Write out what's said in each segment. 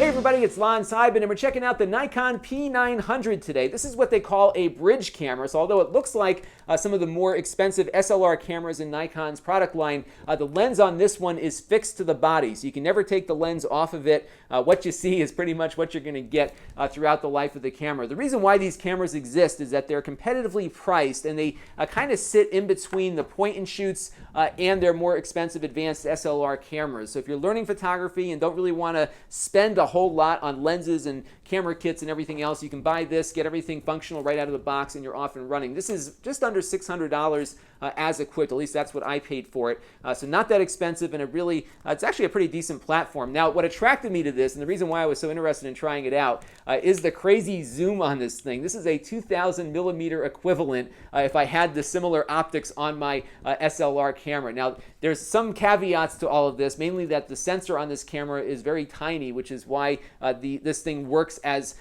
everybody, it's Lon.TV, and we're checking out the Nikon P900 today. This is what they call a bridge camera, so although it looks like some of the more expensive SLR cameras in Nikon's product line, the lens on this one is fixed to the body, so you can never take the lens off of it. What you see is pretty much what you're going to get throughout the life of the camera. The reason why these cameras exist is that they're competitively priced, and they kind of sit in between the point-and-shoots and their more expensive advanced SLR cameras. So if you're learning photography and don't really want to spend a whole lot on lenses and camera kits and everything else, you can buy this, get everything functional right out of the box, and you're off and running. This is just under $600 as equipped. At least that's what I paid for it. So not that expensive, and it's actually a pretty decent platform. Now, what attracted me to this, and the reason why I was so interested in trying it out, is the crazy zoom on this thing. This is a 2,000 millimeter equivalent if I had the similar optics on my SLR camera. Now, there's some caveats to all of this, mainly that the sensor on this camera is very tiny, which is why this thing works as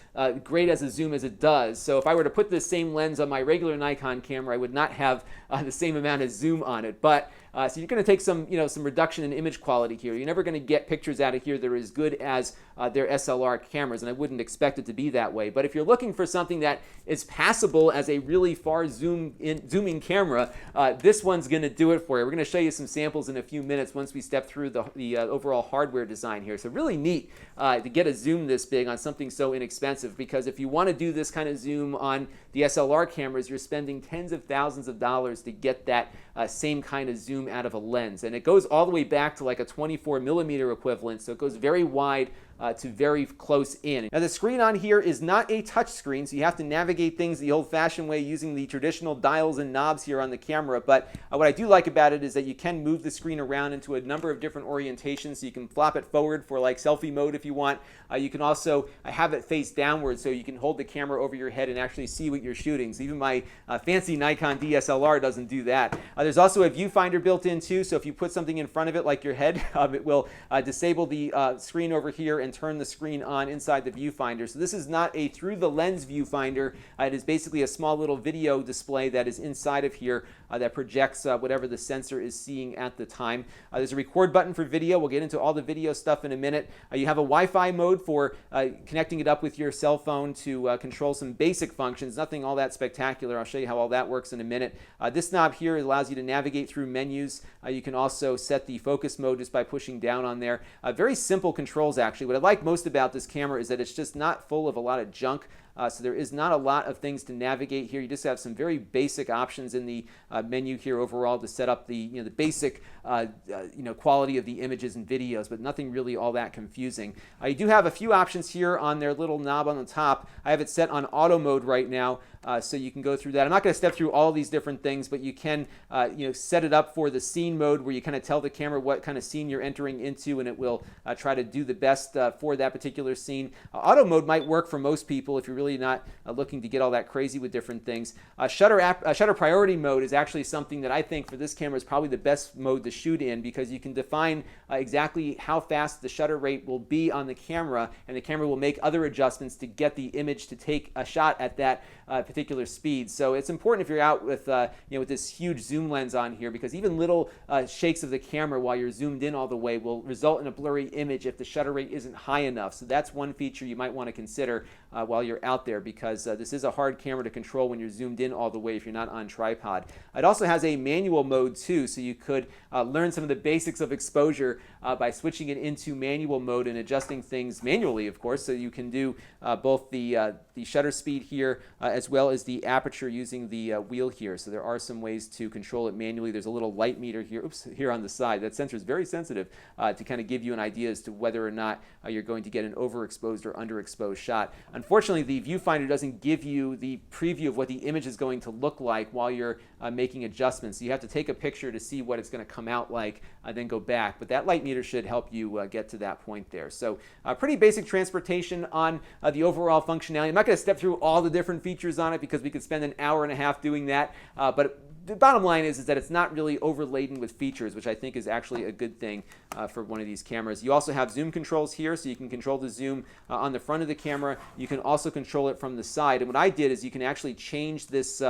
great as a zoom as it does. So if I were to put this same lens on my regular Nikon camera, I would not have the same amount of zoom on it. But so you're going to take some reduction in image quality here. You're never going to get pictures out of here that are as good as their SLR cameras, and I wouldn't expect it to be that way. But if you're looking for something that is passable as a really far zooming camera, this one's going to do it for you. We're going to show you some samples in a few minutes once we step through the overall hardware design here. So really neat to get a zoom this big on something so inexpensive, because if you want to do this kind of zoom on the SLR cameras, you're spending tens of thousands of dollars to get that same kind of zoom out of a lens. And it goes all the way back to like a 24 millimeter equivalent, so it goes very wide to very close in. Now the screen on here is not a touch screen, so you have to navigate things the old-fashioned way using the traditional dials and knobs here on the camera. But what I do like about it is that you can move the screen around into a number of different orientations. So you can flop it forward for like selfie mode if you want. You can also have it face downward, so you can hold the camera over your head and actually see what you're shooting. So even my fancy Nikon DSLR doesn't do that. There's also a viewfinder built in too, so if you put something in front of it like your head, it will disable the screen over here and turn the screen on inside the viewfinder. So this is not a through the lens viewfinder. It is basically a small little video display that is inside of here that projects whatever the sensor is seeing at the time. There's a record button for video. We'll get into all the video stuff in a minute. You have a Wi-Fi mode for connecting it up with your cell phone to control some basic functions. Nothing all that spectacular. I'll show you how all that works in a minute. This knob here allows you to navigate through menus. You can also set the focus mode just by pushing down on there. Very simple controls, actually. What I like most about this camera is that it's just not full of a lot of junk. So there is not a lot of things to navigate here. You just have some very basic options in the menu here overall to set up the the basic quality of the images and videos, but nothing really all that confusing. You do have a few options here on their little knob on the top. I have it set on auto mode right now, so you can go through that. I'm not going to step through all these different things, but you can set it up for the scene mode, where you kind of tell the camera what kind of scene you're entering into, and it will try to do the best for that particular scene. Auto mode might work for most people if you're really not looking to get all that crazy with different things. Shutter priority mode is actually something that I think for this camera is probably the best mode to shoot in, because you can define exactly how fast the shutter rate will be on the camera, and the camera will make other adjustments to get the image to take a shot at that particular speed. So it's important if you're out with with this huge zoom lens on here, because even little shakes of the camera while you're zoomed in all the way will result in a blurry image if the shutter rate isn't high enough. So that's one feature you might want to consider while you're out there, because this is a hard camera to control when you're zoomed in all the way if you're not on tripod. It also has a manual mode too, so you could learn some of the basics of exposure by switching it into manual mode and adjusting things manually, of course. So you can do both the shutter speed here as well as the aperture using the wheel here. So there are some ways to control it manually. There's a little light meter here, here on the side. That sensor is very sensitive to kind of give you an idea as to whether or not you're going to get an overexposed or underexposed shot. Unfortunately, the viewfinder doesn't give you the preview of what the image is going to look like while you're making adjustments. So you have to take a picture to see what it's going to come out like, then go back. But that light meter should help you get to that point there. So pretty basic transportation on the overall functionality. I'm not going to step through all the different features on it, because we could spend an hour and a half doing that. But the bottom line is that it's not really overladen with features, which I think is actually a good thing for one of these cameras. You also have zoom controls here, so you can control the zoom on the front of the camera. You can also control it from the side. And what I did is you can actually change this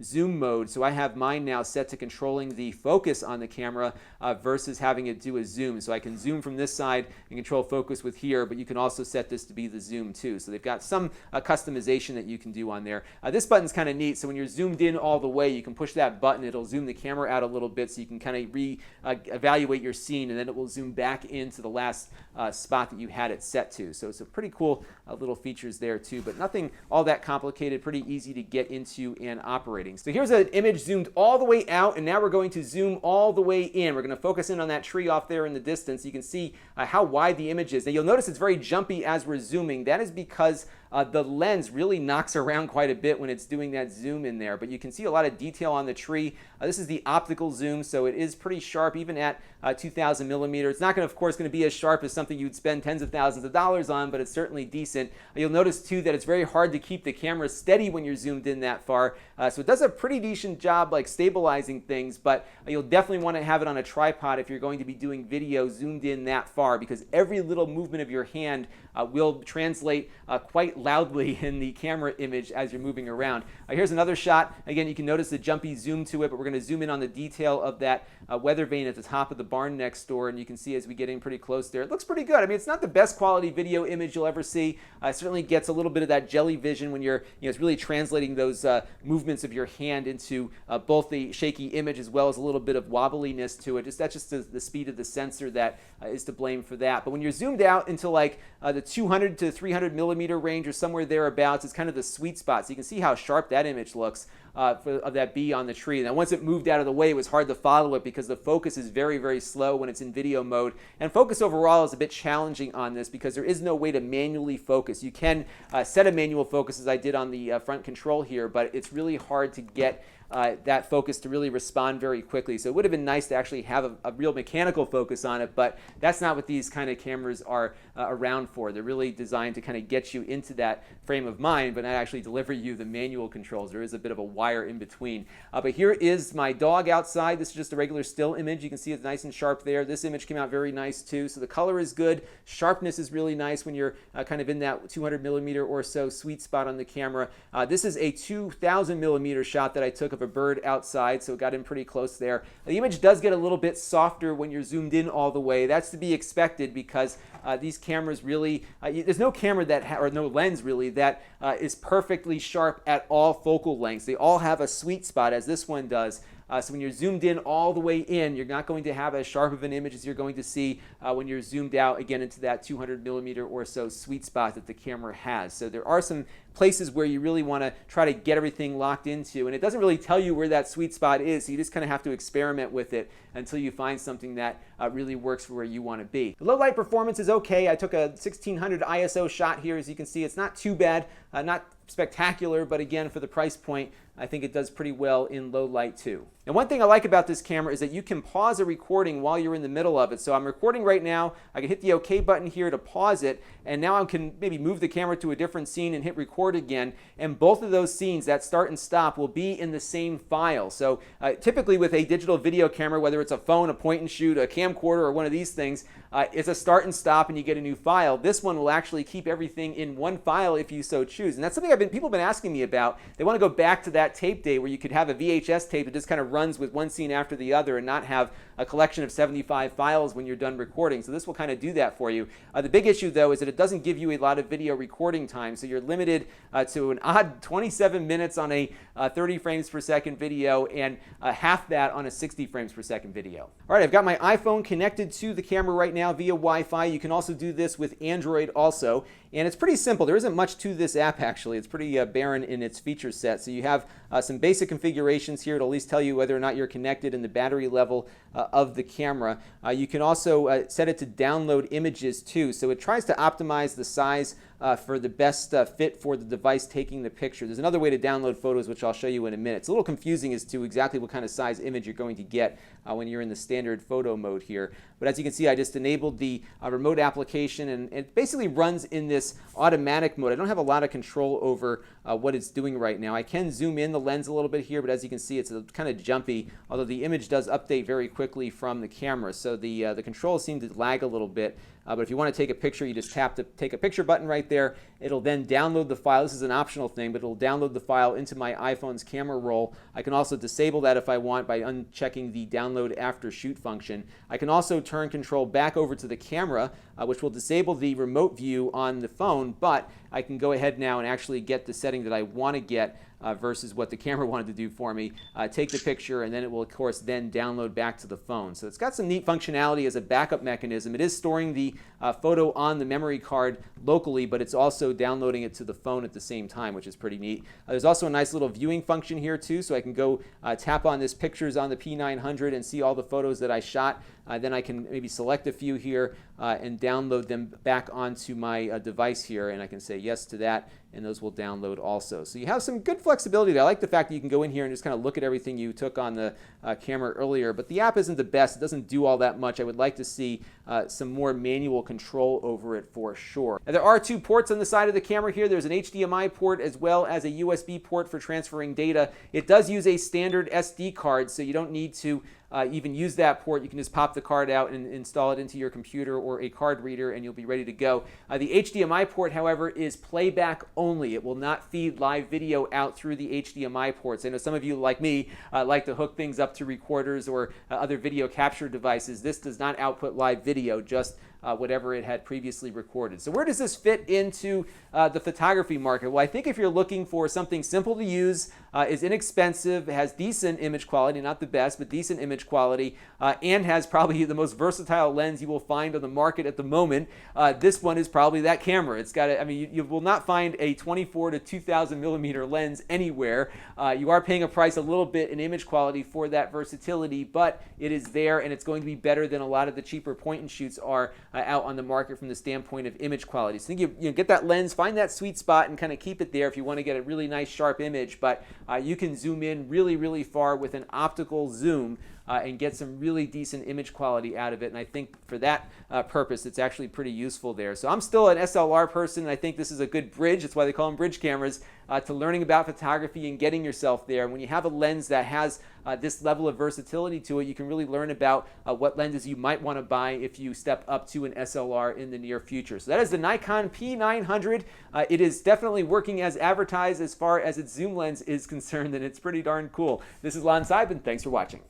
zoom mode. So I have mine now set to controlling the focus on the camera versus having it do a zoom. So I can zoom from this side and control focus with here, but you can also set this to be the zoom too. So they've got some customization that you can do on there. This button's kind of neat. So when you're zoomed in all the way, you can push that button. It'll zoom the camera out a little bit so you can kind of evaluate your scene, and then it will zoom back into the last spot that you had it set to. So it's a pretty cool little features there too, but nothing all that complicated, pretty easy to get into and operating. So here's an image zoomed all the way out, and now we're going to zoom all the way in. We're going to focus in on that tree off there in the distance. You can see how wide the image is. Now you'll notice it's very jumpy as we're zooming. That is because the lens really knocks around quite a bit when it's doing that zoom in there, but you can see a lot of detail on the tree. This is the optical zoom, so it is pretty sharp even at 2,000 millimeters. It's not going to, of course, going to be as sharp as something you'd spend tens of thousands of dollars on, but it's certainly decent. You'll notice too that it's very hard to keep the camera steady when you're zoomed in that far, so it does a pretty decent job like stabilizing things, but you'll definitely want to have it on a tripod if you're going to be doing video zoomed in that far, because every little movement of your hand will translate quite loudly in the camera image as you're moving around. Here's another shot. Again, you can notice the jumpy zoom to it, but we're going to zoom in on the detail of that weather vane at the top of the barn next door, and you can see as we get in pretty close there, it looks pretty good. I mean, it's not the best quality video image you'll ever see. It certainly gets a little bit of that jelly vision when you're, it's really translating those movements of your hand into both the shaky image as well as a little bit of wobbliness to it. That's just the speed of the sensor that is to blame for that. But when you're zoomed out into like the 200 to 300 millimeter range or somewhere thereabouts, it's kind of the sweet spot. So you can see how sharp that image looks of that bee on the tree. Now once it moved out of the way, it was hard to follow it because the focus is very, very slow when it's in video mode. And focus overall is a bit challenging on this because there is no way to manually focus. You can set a manual focus as I did on the front control here, but it's really hard to get that focus to really respond very quickly. So it would have been nice to actually have a real mechanical focus on it, but that's not what these kind of cameras are around for. They're really designed to kind of get you into that frame of mind, but not actually deliver you the manual controls. There is a bit of a wire in between. But here is my dog outside. This is just a regular still image. You can see it's nice and sharp there. This image came out very nice too. So the color is good. Sharpness is really nice when you're kind of in that 200 millimeter or so sweet spot on the camera. This is a 2,000 millimeter shot that I took of a bird outside, so it got in pretty close there. The image does get a little bit softer when you're zoomed in all the way. That's to be expected because these cameras really, there's no camera that, or no lens really, that is perfectly sharp at all focal lengths. They all have a sweet spot, as this one does. So when you're zoomed in all the way in, you're not going to have as sharp of an image as you're going to see when you're zoomed out again into that 200 millimeter or so sweet spot that the camera has. So there are some places where you really want to try to get everything locked into, and it doesn't really tell you where that sweet spot is, so you just kind of have to experiment with it until you find something that really works for where you want to be. The low light performance is okay. I took a 1600 ISO shot here. As you can see, it's not too bad, not spectacular, but again, for the price point, I think it does pretty well in low light too. And one thing I like about this camera is that you can pause a recording while you're in the middle of it. So I'm recording right now. I can hit the OK button here to pause it, and now I can maybe move the camera to a different scene and hit record again. And both of those scenes, that start and stop, will be in the same file. So typically with a digital video camera, whether it's a phone, a point and shoot, a camcorder, or one of these things, it's a start and stop and you get a new file. This one will actually keep everything in one file if you so choose. And that's something people have been asking me about. They want to go back to that tape day where you could have a VHS tape that just kind of runs with one scene after the other and not have a collection of 75 files when you're done recording. So this will kind of do that for you. The big issue though is that it doesn't give you a lot of video recording time. So you're limited to an odd 27 minutes on a 30 frames per second video and half that on a 60 frames per second video. All right, I've got my iPhone connected to the camera right now via Wi-Fi. You can also do this with Android also. And it's pretty simple. There isn't much to this app actually. It's pretty barren in its feature set. So you have some basic configurations here. It'll at least tell you whether or not you're connected and the battery level of the camera. You can also set it to download images too. So it tries to optimize the size for the best fit for the device taking the picture. There's another way to download photos, which I'll show you in a minute. It's a little confusing as to exactly what kind of size image you're going to get when you're in the standard photo mode here. But as you can see, I just enabled the remote application, and it basically runs in this automatic mode. I don't have a lot of control over what it's doing right now. I can zoom in the lens a little bit here, but as you can see, it's kind of jumpy, although the image does update very quickly from the camera. So the controls seem to lag a little bit. But if you want to take a picture, you just tap the take a picture button right there. It'll then download the file. This is an optional thing, but it'll download the file into my iPhone's camera roll. I can also disable that if I want by unchecking the download after shoot function. I can also turn control back over to the camera, which will disable the remote view on the phone, but I can go ahead now and actually get the setting that I want to get versus what the camera wanted to do for me. Take the picture, and then it will, of course, then download back to the phone. So it's got some neat functionality as a backup mechanism. It is storing the photo on the memory card locally, but it's also downloading it to the phone at the same time, which is pretty neat. There's also a nice little viewing function here, too, so I can go tap on this pictures on the P900 and see all the photos that I shot. Then I can maybe select a few here and download them back onto my device here, and I can say yes to that, and those will download also. So you have some good flexibility there. I like the fact that you can go in here and just kind of look at everything you took on the camera earlier, but the app isn't the best. It doesn't do all that much. I would like to see some more manual control over it for sure. Now, there are two ports on the side of the camera here. There's an HDMI port as well as a USB port for transferring data. It does use a standard SD card, so you don't need to even use that port. You can just pop the card out and install it into your computer or a card reader, and you'll be ready to go. The HDMI port, however, is playback only. It will not feed live video out through the HDMI ports. I know some of you, like me, like to hook things up to recorders or other video capture devices. This does not output live video, just whatever it had previously recorded. So where does this fit into the photography market? Well, I think if you're looking for something simple to use, is inexpensive, has decent image quality, not the best, but decent image quality, and has probably the most versatile lens you will find on the market at the moment, this one is probably that camera. It's got, I mean, you will not find a 24 to 2000 millimeter lens anywhere. You are paying a price a little bit in image quality for that versatility, but it is there, and it's going to be better than a lot of the cheaper point and shoots are out on the market from the standpoint of image quality. So I think you get that lens, find that sweet spot, and kind of keep it there if you want to get a really nice sharp image, but you can zoom in really, really far with an optical zoom and get some really decent image quality out of it. And I think for that purpose, it's actually pretty useful there. So I'm still an SLR person, and I think this is a good bridge. That's why they call them bridge cameras, to learning about photography and getting yourself there. And when you have a lens that has this level of versatility to it, you can really learn about what lenses you might want to buy if you step up to an SLR in the near future. So that is the Nikon P900. It is definitely working as advertised as far as its zoom lens is concerned, and it's pretty darn cool. This is Lon.TV, and thanks for watching.